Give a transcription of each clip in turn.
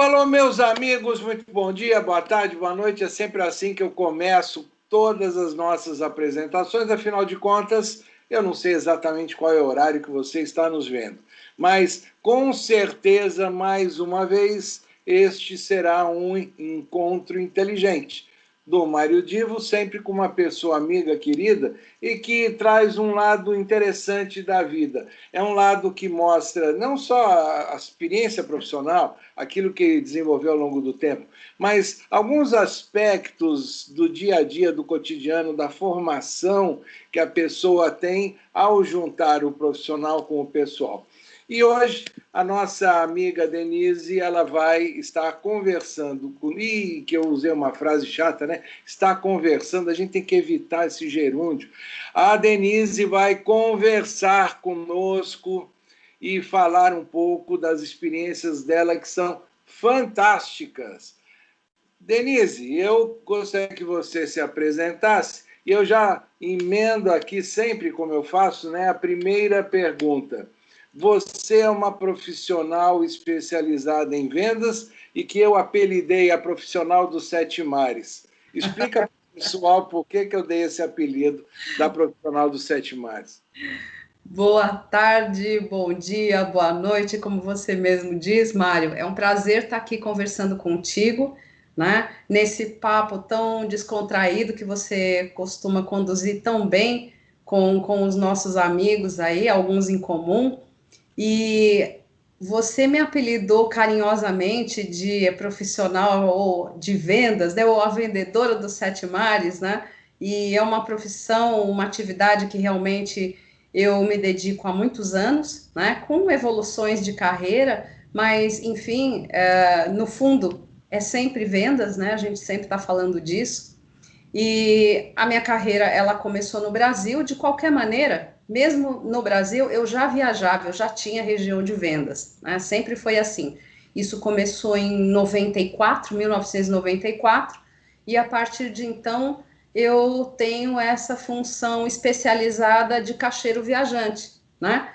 Alô, meus amigos, muito bom dia, boa tarde, boa noite. É sempre assim que eu começo todas as nossas apresentações. Afinal de contas, eu não sei exatamente qual é o horário que você está nos vendo, mas com certeza, mais uma vez, este será um encontro inteligente do Mário Divo, sempre com uma pessoa amiga, querida, e que traz um lado interessante da vida. É um lado que mostra não só a experiência profissional, aquilo que desenvolveu ao longo do tempo, mas alguns aspectos do dia a dia, do cotidiano, da formação que a pessoa tem ao juntar o profissional com o pessoal. E hoje a nossa amiga Denise, ela vai estar conversando comigo, que eu usei uma frase chata, né? Está conversando, a gente tem que evitar esse gerúndio. A Denise vai conversar conosco e falar um pouco das experiências dela, que são fantásticas. Denise, eu gostaria que você se apresentasse, e eu já emendo aqui, sempre como eu faço, né, a primeira pergunta. Você é uma profissional especializada em vendas e que eu apelidei a profissional dos sete mares. Explica para o pessoal por que eu dei esse apelido da profissional dos sete mares. Boa tarde, bom dia, boa noite, como você mesmo diz, Mário. É um prazer estar aqui conversando contigo, né? Nesse papo tão descontraído que você costuma conduzir tão bem com os nossos amigos aí, alguns em comum. E você me apelidou carinhosamente de profissional ou de vendas, né? Ou a vendedora dos sete mares, né? E é uma profissão, uma atividade que realmente eu me dedico há muitos anos, né? Com evoluções de carreira, mas enfim, no fundo é sempre vendas, né? A gente sempre está falando disso. E a minha carreira, ela começou no Brasil, de qualquer maneira, mesmo no Brasil, eu já viajava, eu já tinha região de vendas, né? Sempre foi assim. Isso começou em 94, 1994, e a partir de então eu tenho essa função especializada de caixeiro viajante, né?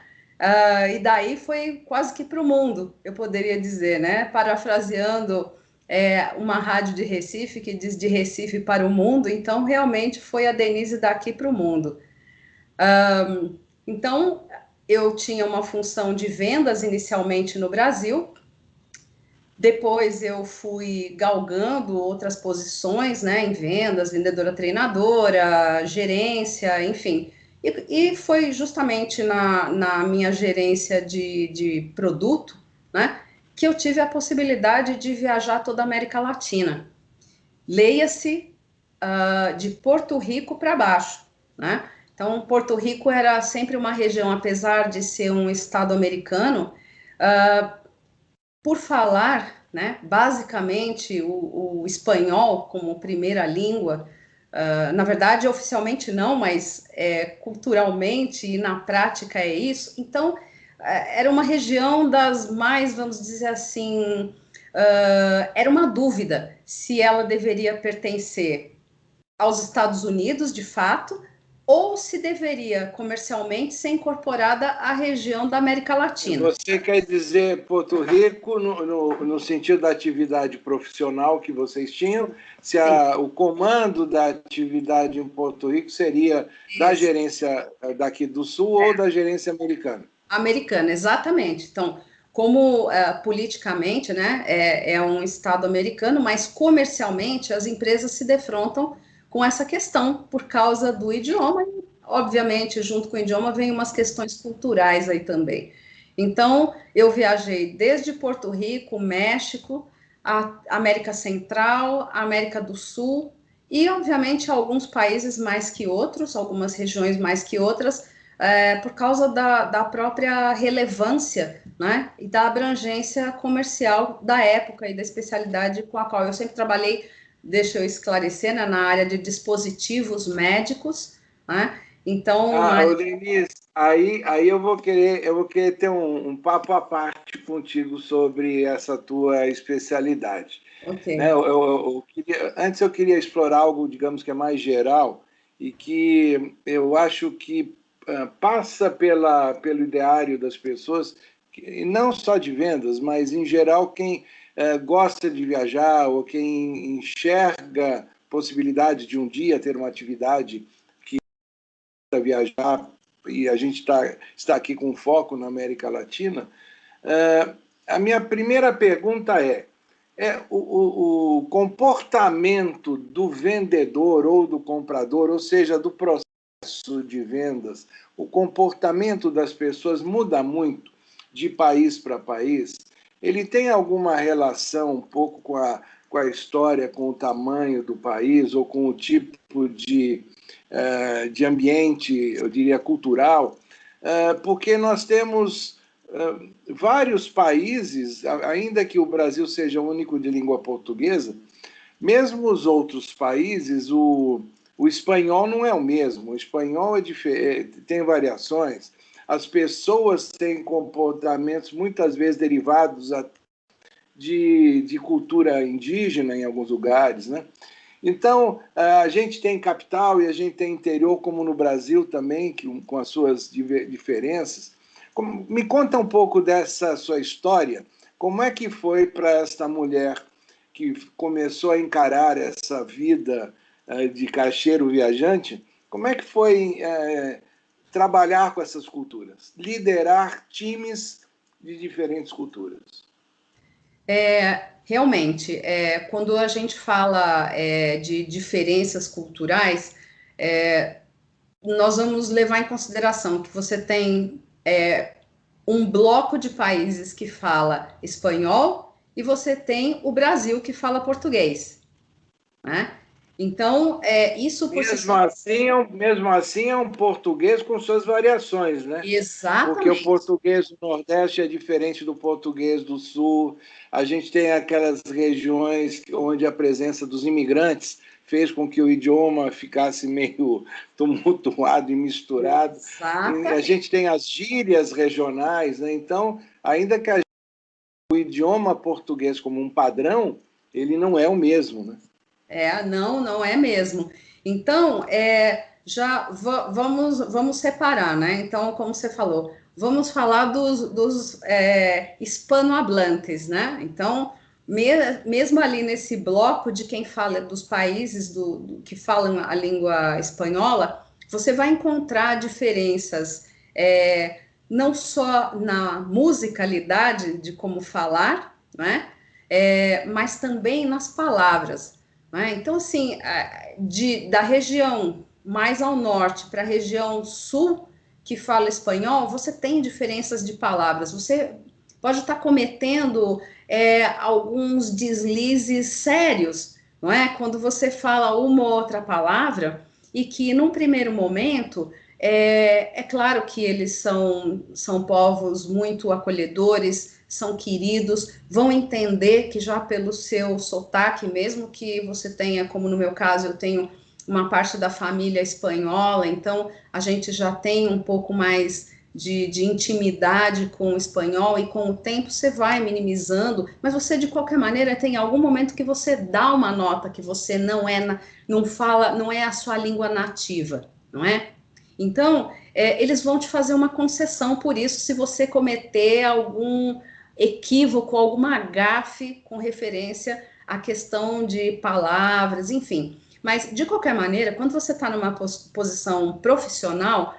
E daí foi quase que para o mundo, eu poderia dizer, né? Parafraseando uma rádio de Recife que diz de Recife para o mundo, então realmente foi a Denise daqui para o mundo. Então eu tinha uma função de vendas inicialmente no Brasil, depois eu fui galgando outras posições, né, em vendas, vendedora treinadora, gerência, enfim. E foi justamente na minha gerência de produto, né, que eu tive a possibilidade de viajar toda a América Latina. Leia-se de Porto Rico para baixo, né? Então, Porto Rico era sempre uma região, apesar de ser um estado americano, por falar, né, basicamente o espanhol como primeira língua, na verdade, oficialmente não, mas culturalmente e na prática é isso. Então, era uma região das mais, vamos dizer assim, era uma dúvida se ela deveria pertencer aos Estados Unidos, de fato, ou se deveria comercialmente ser incorporada à região da América Latina. Você quer dizer Porto Rico no sentido da atividade profissional que vocês tinham? Se o comando da atividade em Porto Rico seria da Isso. gerência daqui do Sul ou da gerência americana? Americana, exatamente. Então, como politicamente, né, é um estado americano, mas comercialmente as empresas se defrontam com essa questão por causa do idioma e, obviamente, junto com o idioma vem umas questões culturais aí também. Então, eu viajei desde Porto Rico, México, a América Central, a América do Sul e, obviamente, alguns países mais que outros, algumas regiões mais que outras, por causa da própria relevância, né, e da abrangência comercial da época e da especialidade com a qual eu sempre trabalhei, deixa eu esclarecer, né, na área de dispositivos médicos, né, então... Denise, aí eu vou querer ter um papo à parte contigo sobre essa tua especialidade. Ok. Né? Antes eu queria explorar algo, digamos que é mais geral, e que eu acho que passa pelo ideário das pessoas, e não só de vendas, mas em geral quem gosta de viajar ou quem enxerga possibilidade de um dia ter uma atividade que viajar, e a gente está aqui com foco na América Latina, a minha primeira pergunta é o comportamento do vendedor ou do comprador, ou seja, do processo de vendas, o comportamento das pessoas muda muito de país para país? Ele tem alguma relação um pouco com a história, com o tamanho do país ou com o tipo de ambiente, eu diria, cultural? Porque nós temos vários países, ainda que o Brasil seja o único de língua portuguesa, mesmo os outros países, o espanhol não é o mesmo. O espanhol tem variações. As pessoas têm comportamentos muitas vezes derivados de cultura indígena em alguns lugares, né? Então, a gente tem capital e a gente tem interior, como no Brasil também, com as suas diferenças. Me conta um pouco dessa sua história. Como é que foi para esta mulher que começou a encarar essa vida de caixeiro viajante? Como é que foi trabalhar com essas culturas, liderar times de diferentes culturas? Realmente, quando a gente fala de diferenças culturais, nós vamos levar em consideração que você tem um bloco de países que fala espanhol e você tem o Brasil que fala português, né? Então, isso por mesmo assim é um português com suas variações, né? Exatamente. Porque o português do Nordeste é diferente do português do Sul. A gente tem aquelas regiões onde a presença dos imigrantes fez com que o idioma ficasse meio tumultuado e misturado. Exatamente. A gente tem as gírias regionais, né? Então, ainda que o idioma português como um padrão, ele não é o mesmo, né? Não é mesmo. Então, vamos separar, né? Então, como você falou, vamos falar dos hispanohablantes, né? Então, mesmo ali nesse bloco de quem fala dos países que falam a língua espanhola, você vai encontrar diferenças, não só na musicalidade de como falar, né? Mas também nas palavras. Então, assim, da região mais ao norte para a região sul, que fala espanhol, você tem diferenças de palavras. Você pode estar cometendo alguns deslizes sérios, não é? Quando você fala uma ou outra palavra e que, num primeiro momento, é claro que eles são povos muito acolhedores, são queridos, vão entender que já pelo seu sotaque, mesmo que você tenha, como no meu caso, eu tenho uma parte da família espanhola, então a gente já tem um pouco mais de intimidade com o espanhol e com o tempo você vai minimizando, mas você de qualquer maneira tem algum momento que você dá uma nota que você não fala, não é a sua língua nativa, não é? Então, eles vão te fazer uma concessão por isso se você cometer algum equívoco, alguma gafe com referência à questão de palavras, enfim. Mas, de qualquer maneira, quando você está numa posição profissional,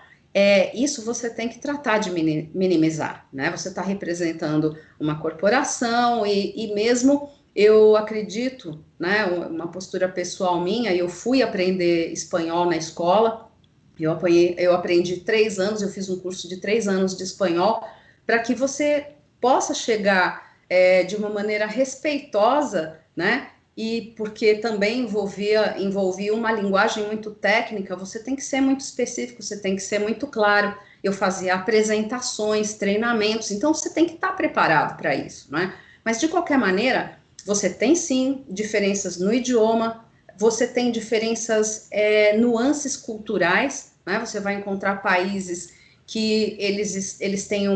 isso você tem que tratar de minimizar, né? Você está representando uma corporação e mesmo eu acredito, né, uma postura pessoal minha, eu fui aprender espanhol na escola, eu aprendi 3 anos, eu fiz um curso de 3 anos de espanhol, para que você possa chegar de uma maneira respeitosa, né? E porque também envolvia uma linguagem muito técnica, você tem que ser muito específico, você tem que ser muito claro. Eu fazia apresentações, treinamentos, então você tem que estar preparado para isso, né? Mas de qualquer maneira, você tem sim diferenças no idioma, você tem diferenças, nuances culturais, né? Você vai encontrar países que eles têm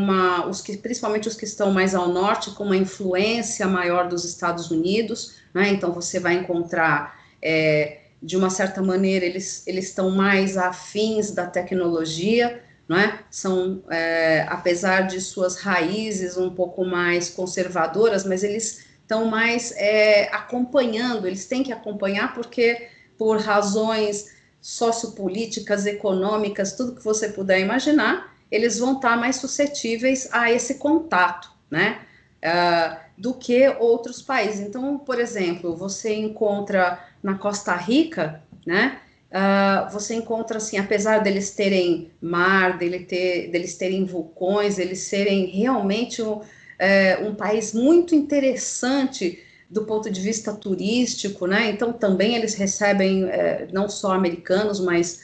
principalmente os que estão mais ao norte, com uma influência maior dos Estados Unidos, né? Então você vai encontrar, de uma certa maneira, eles estão mais afins da tecnologia, né? Apesar de suas raízes um pouco mais conservadoras, mas eles estão mais acompanhando, eles têm que acompanhar porque por razões sociopolíticas, econômicas, tudo que você puder imaginar, eles vão estar mais suscetíveis a esse contato, né? Do que outros países. Então, por exemplo, você encontra na Costa Rica, né? Você encontra assim, apesar deles terem mar, deles terem vulcões, eles serem realmente um país muito interessante do ponto de vista turístico, né? Então também eles recebem não só americanos, mas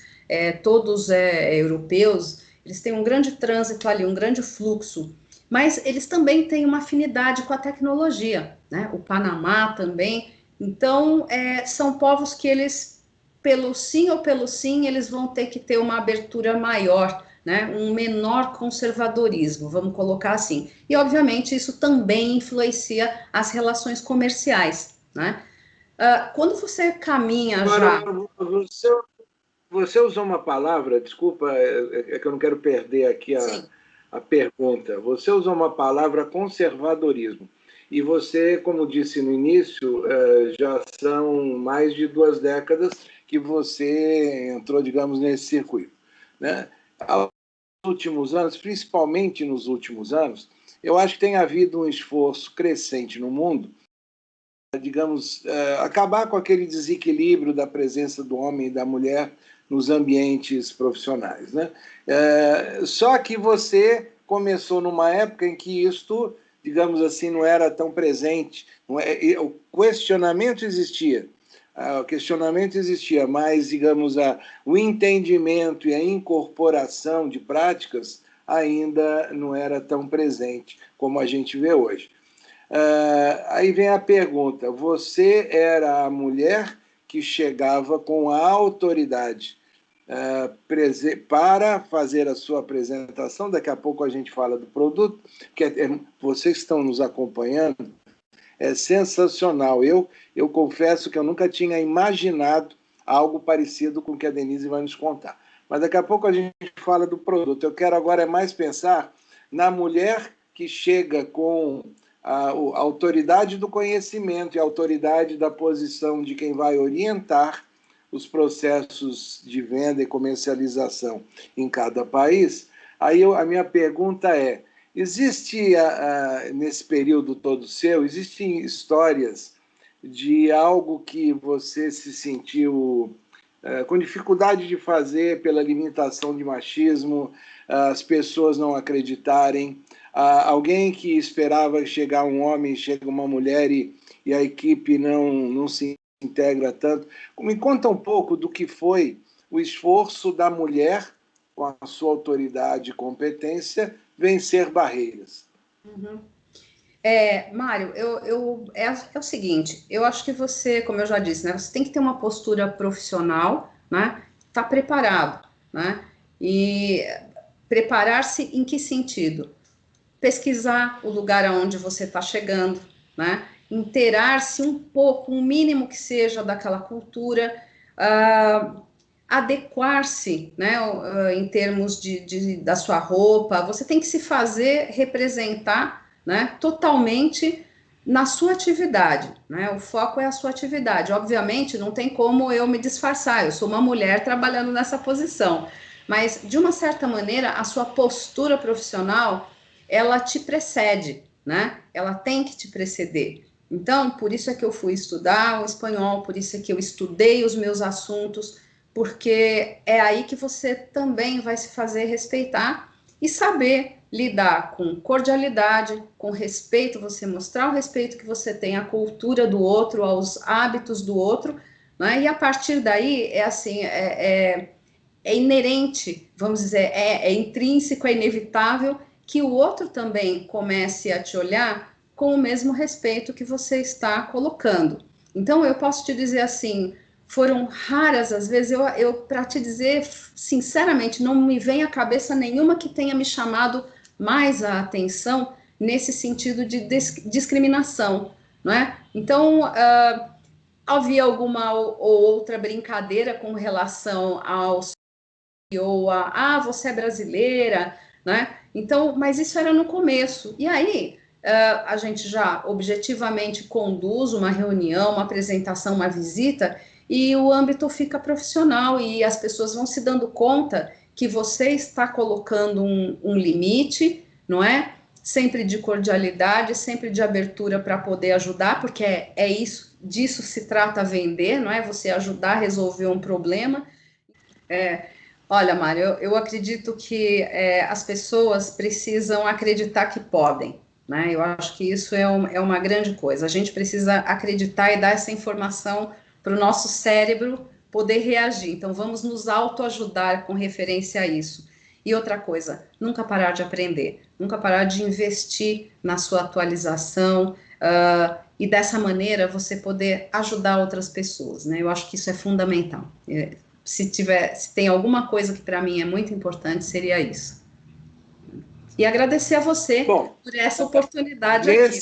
todos europeus. Eles têm um grande trânsito ali, um grande fluxo. Mas eles também têm uma afinidade com a tecnologia, né? O Panamá também. Então são povos que eles, pelo sim ou pelo sim, eles vão ter que ter uma abertura maior, né, um menor conservadorismo, vamos colocar assim. E, obviamente, isso também influencia as relações comerciais, né? Quando você caminha Agora, já... você usou uma palavra, desculpa, é que eu não quero perder aqui Sim. a pergunta. Você usou uma palavra conservadorismo. E você, como disse no início, já são mais de 2 décadas que você entrou, digamos, nesse circuito, né? Aos últimos anos, principalmente nos últimos anos, eu acho que tem havido um esforço crescente no mundo, digamos, acabar com aquele desequilíbrio da presença do homem e da mulher nos ambientes profissionais, né? Só que você começou numa época em que isto, digamos assim, não era tão presente. O questionamento existia, mas, digamos, o entendimento e a incorporação de práticas ainda não era tão presente como a gente vê hoje. Aí vem a pergunta: você era a mulher que chegava com a autoridade para fazer a sua apresentação? Daqui a pouco a gente fala do produto, que vocês estão nos acompanhando, é sensacional. Eu confesso que eu nunca tinha imaginado algo parecido com o que a Denise vai nos contar. Mas daqui a pouco a gente fala do produto. Eu quero agora mais pensar na mulher que chega com a autoridade do conhecimento e a autoridade da posição de quem vai orientar os processos de venda e comercialização em cada país. Aí a minha pergunta é: existe, nesse período todo seu, existem histórias de algo que você se sentiu com dificuldade de fazer pela limitação de machismo, as pessoas não acreditarem, alguém que esperava chegar um homem, chega uma mulher e a equipe não se integra tanto? Me conta um pouco do que foi o esforço da mulher, com a sua autoridade e competência, vencer barreiras. Uhum. Mário, é o seguinte, eu acho que você, como eu já disse, né, você tem que ter uma postura profissional, né, tá preparado, né, e preparar-se em que sentido? Pesquisar o lugar aonde você está chegando, né, inteirar-se um pouco, um mínimo que seja daquela cultura, adequar-se, né, em termos da sua roupa, você tem que se fazer representar, né, totalmente na sua atividade, né, o foco é a sua atividade. Obviamente, não tem como eu me disfarçar, eu sou uma mulher trabalhando nessa posição, mas, de uma certa maneira, a sua postura profissional, ela te precede, né, ela tem que te preceder. Então, por isso é que eu fui estudar o espanhol, por isso é que eu estudei os meus assuntos, porque é aí que você também vai se fazer respeitar e saber lidar com cordialidade, com respeito, você mostrar o respeito que você tem à cultura do outro, aos hábitos do outro, né? E a partir daí é assim, é inerente, vamos dizer, é intrínseco, é inevitável que o outro também comece a te olhar com o mesmo respeito que você está colocando. Então, eu posso te dizer assim, foram raras as vezes, eu para te dizer sinceramente, não me vem à cabeça nenhuma que tenha me chamado mais a atenção nesse sentido de discriminação, não é? Então, havia alguma ou outra brincadeira com relação ao ou você é brasileira, né? Então, mas isso era no começo. E aí, a gente já objetivamente conduz uma reunião, uma apresentação, uma visita, e o âmbito fica profissional e as pessoas vão se dando conta que você está colocando um limite, não é? Sempre de cordialidade, sempre de abertura para poder ajudar, porque é isso, disso se trata vender, não é? Você ajudar a resolver um problema. Olha, Mário, eu acredito que as pessoas precisam acreditar que podem, né? Eu acho que isso é uma grande coisa. A gente precisa acreditar e dar essa informação para o nosso cérebro poder reagir. Então, vamos nos autoajudar com referência a isso. E outra coisa, nunca parar de aprender, nunca parar de investir na sua atualização, e dessa maneira você poder ajudar outras pessoas, né? Eu acho que isso é fundamental. Se tem alguma coisa que para mim é muito importante, seria isso. E agradecer a você por essa oportunidade aqui.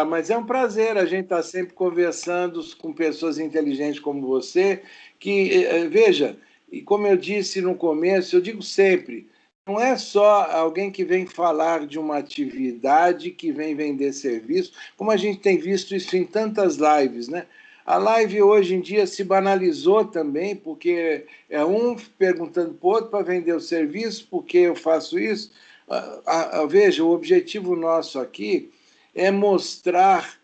Mas é um prazer a gente estar sempre conversando com pessoas inteligentes como você, que, veja, e como eu disse no começo, eu digo sempre, não é só alguém que vem falar de uma atividade, que vem vender serviço, como a gente tem visto isso em tantas lives, né? A live hoje em dia se banalizou também, porque é um perguntando para o outro para vender o serviço, porque eu faço isso. Veja, o objetivo nosso aqui é mostrar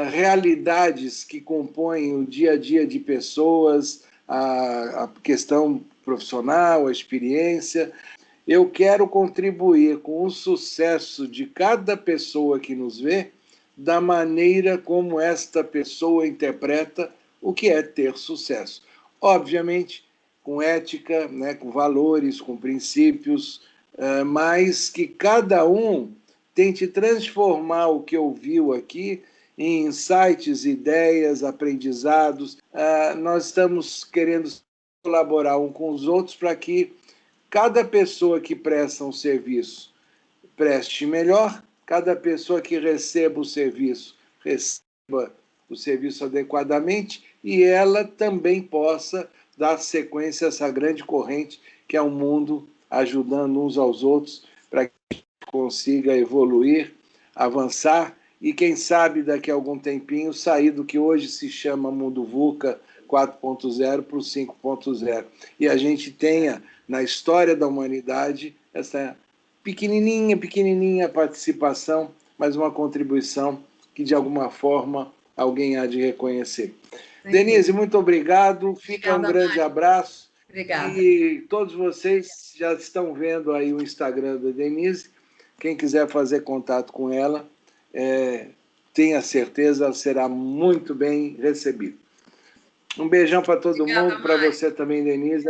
realidades que compõem o dia a dia de pessoas, a questão profissional, a experiência. Eu quero contribuir com o sucesso de cada pessoa que nos vê, da maneira como esta pessoa interpreta o que é ter sucesso. Obviamente, com ética, né, com valores, com princípios, mas que cada um tente transformar o que ouviu aqui em insights, ideias, aprendizados. Nós estamos querendo colaborar uns com os outros para que cada pessoa que presta um serviço preste melhor, cada pessoa que receba o serviço adequadamente e ela também possa dar sequência a essa grande corrente que é o mundo ajudando uns aos outros para que a gente consiga evoluir, avançar e, quem sabe, daqui a algum tempinho, sair do que hoje se chama mundo VUCA 4.0 para o 5.0. E a gente tenha, na história da humanidade, essa pequenininha participação, mas uma contribuição que, de alguma forma, alguém há de reconhecer. Denise, muito obrigado. Fica um grande abraço. Obrigada. E todos vocês já estão vendo aí o Instagram da Denise. Quem quiser fazer contato com ela, tenha certeza, ela será muito bem recebida. Um beijão para todo mundo, para você também, Denise.